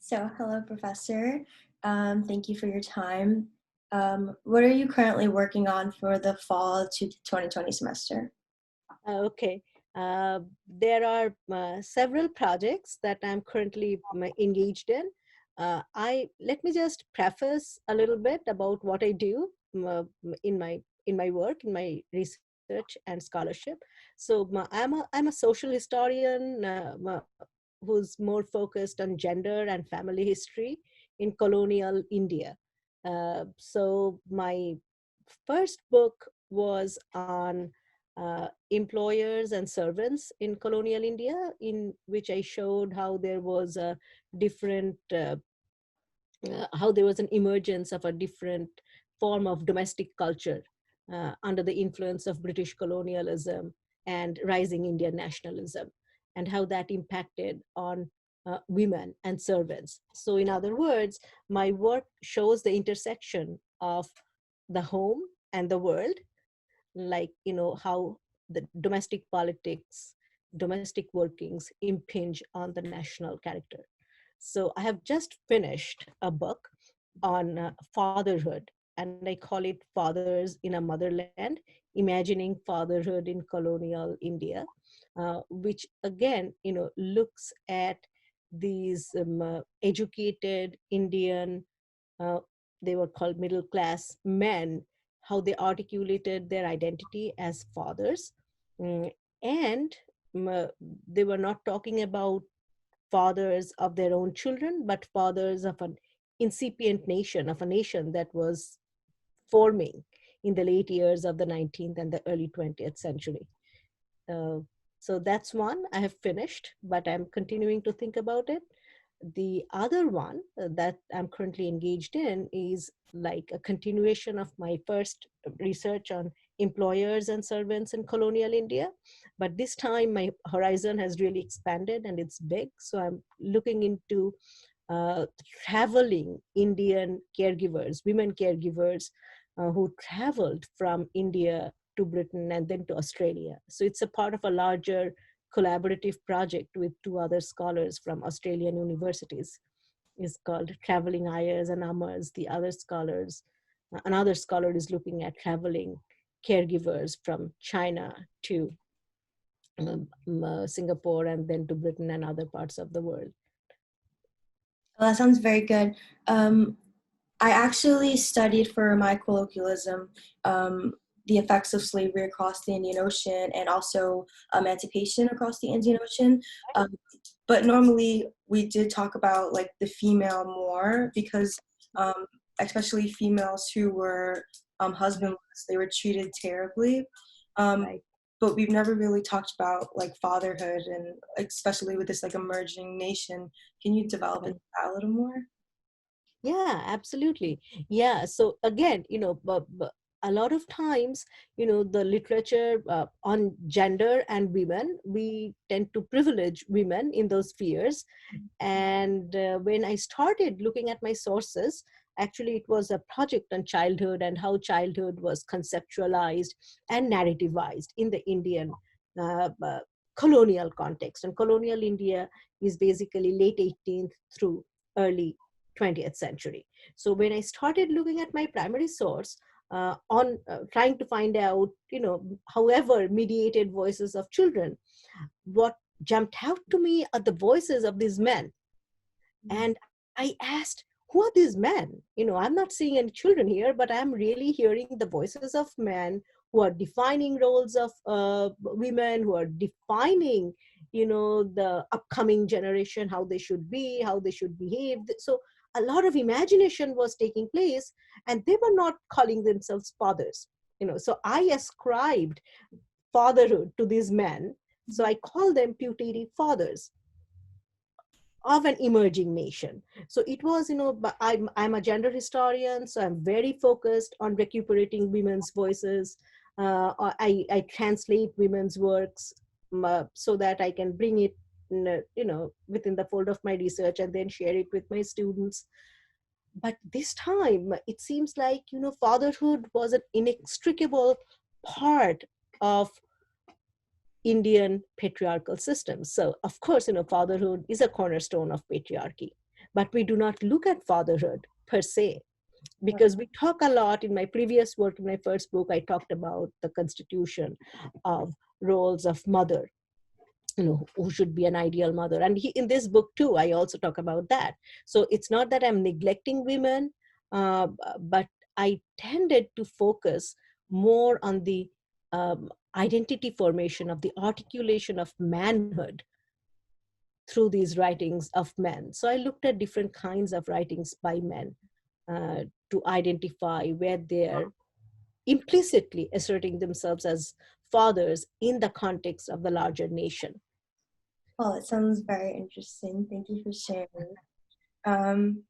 So, hello, Professor. Thank you for your time. What are you currently working on for the fall to 2020 semester? Okay. There are several projects that I'm currently engaged in. I Let me just preface a little bit about what I do in my work, in my research and scholarship. So I'm a social historian who's more focused on gender and family history in colonial India. So my first book was on employers and servants in colonial India, in which I showed how there was a different, how there was an emergence of a different form of domestic culture under the influence of British colonialism and rising Indian nationalism, and how that impacted on women and servants. So, in other words, my work shows the intersection of the home and the world, like how the domestic politics, domestic workings impinge on the national character. So I have just finished a book on fatherhood, and I call it Fathers in a Motherland: Imagining Fatherhood in Colonial India, which again looks at these educated Indian, uh, they were called middle class men, how they articulated their identity as fathers. Mm, and they were not talking about fathers of their own children, but fathers of an incipient nation, of a nation that was forming in the late years of the 19th and the early 20th century. Uh, so that's one I have finished, but I'm continuing to think about it. The other one that I'm currently engaged in is like a continuation of my first research on employers and servants in colonial India. But this time my horizon has really expanded and it's big. So I'm looking into uh, traveling Indian caregivers, women caregivers who traveled from India to Britain and then to Australia. So it's a part of a larger collaborative project with two other scholars from Australian universities. It's called Traveling Ayers and Amars. The other scholars, another scholar is looking at traveling caregivers from China to Singapore and then to Britain and other parts of the world. Well, that sounds very good. I actually studied for my colloquialism the effects of slavery across the Indian Ocean and also emancipation across the Indian Ocean. Um, but normally we did talk about like the female more because um, especially females who were husbandless, they were treated terribly. Um, Right. but we've never really talked about like fatherhood and especially with this like emerging nation. Can you develop into that a little more? Yeah, absolutely. Yeah. So again, a lot of times, the literature on gender and women, we tend to privilege women in those spheres. And when I started looking at my sources, actually, it was a project on childhood and how childhood was conceptualized and narrativized in the Indian colonial context. And colonial India is basically late 18th through early 20th century. So when I started looking at my primary source, on trying to find out, however mediated voices of children, what jumped out to me are the voices of these men. And I asked, who are these men? I'm not seeing any children here, but I'm really hearing the voices of men who are defining roles of women, who are defining, the upcoming generation, how they should be, how they should behave. So a lot of imagination was taking place, and they were not calling themselves fathers. So I ascribed fatherhood to these men. So I call them putative fathers of an emerging nation. So it was, but I'm a gender historian, so I'm very focused on recuperating women's voices. I translate women's works so that I can bring it, within the fold of my research and then share it with my students. But this time, it seems like, fatherhood was an inextricable part of Indian patriarchal systems. So, of course, fatherhood is a cornerstone of patriarchy. but we do not look at fatherhood per se, because we talk a lot. In my previous work, in my first book, I talked about the constitution of roles of mother, who should be an ideal mother. And in this book too, I also talk about that. So it's not that I'm neglecting women, but I tended to focus more on the identity formation, of the articulation of manhood through these writings of men. So I looked at different kinds of writings by men, to identify where they're implicitly asserting themselves as fathers in the context of the larger nation. Well, it sounds very interesting. Thank you for sharing. Um,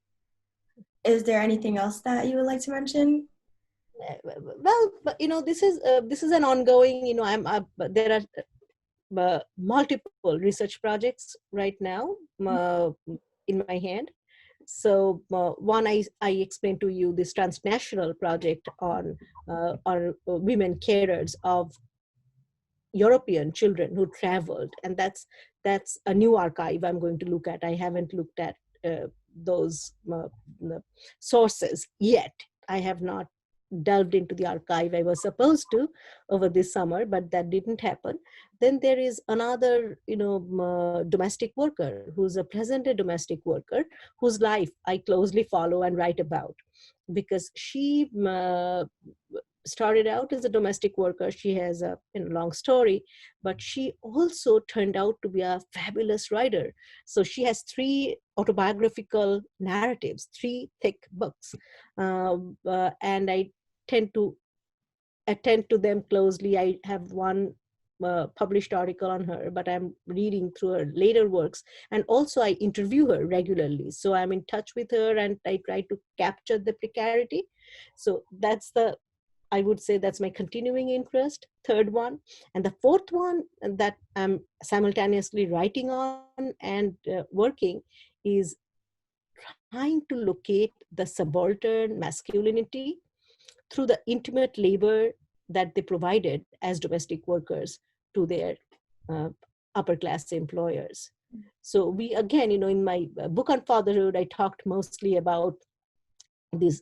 is there anything else that you would like to mention? Well, but this is an ongoing. There are multiple research projects right now, in my hand. So one, I explained to you this transnational project on women carers of European children who traveled, and that's a new archive I'm going to look at. I haven't looked at those sources yet. I have not delved into the archive. I was supposed to over this summer, but that didn't happen. Then there is another, domestic worker who's a present-day domestic worker whose life I closely follow and write about, because she started out as a domestic worker. She has a long story, but she also turned out to be a fabulous writer. So she has three autobiographical narratives, three thick books, and I tend to attend to them closely. I have one published article on her, but I'm reading through her later works. And also I interview her regularly. So I'm in touch with her and I try to capture the precarity. So I would say that's my continuing interest, third one. And the fourth one that I'm simultaneously writing on and working is trying to locate the subaltern masculinity through the intimate labor that they provided as domestic workers to their uh, upper class employers. So we, again, in my book on fatherhood, I talked mostly about these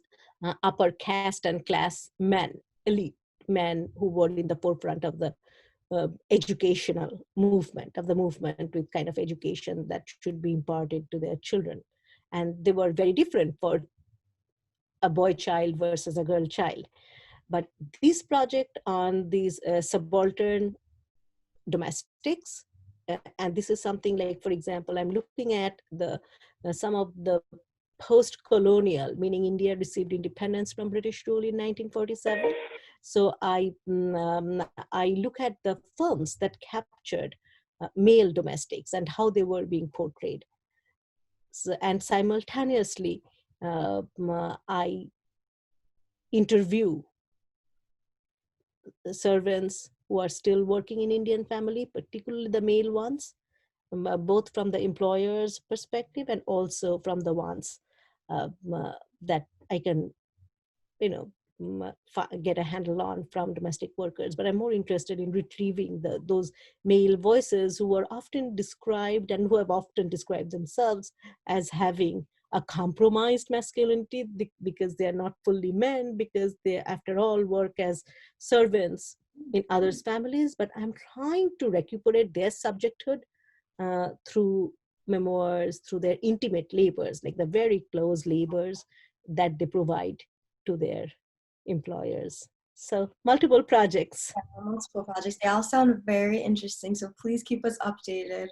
upper caste and class men, elite men who were in the forefront of the educational movement, of the movement with kind of education that should be imparted to their children. And they were very different for a boy child versus a girl child. But this project on these subaltern domestics, and this is something like, for example, I'm looking at the some of the post-colonial, meaning India received independence from British rule in 1947. So I look at the films that captured male domestics and how they were being portrayed. So, and simultaneously, I interview the servants who are still working in Indian family, particularly the male ones, both from the employer's perspective and also from the ones that I can, you know, get a handle on from domestic workers. But I'm more interested in retrieving those male voices who are often described and who have often described themselves as having a compromised masculinity, because they are not fully men, because they, after all, work as servants in others' families. But I'm trying to recuperate their subjecthood through memoirs, through their intimate labors, like the very close labors that they provide to their employers. So multiple projects. Multiple projects. They all sound very interesting, so please keep us updated.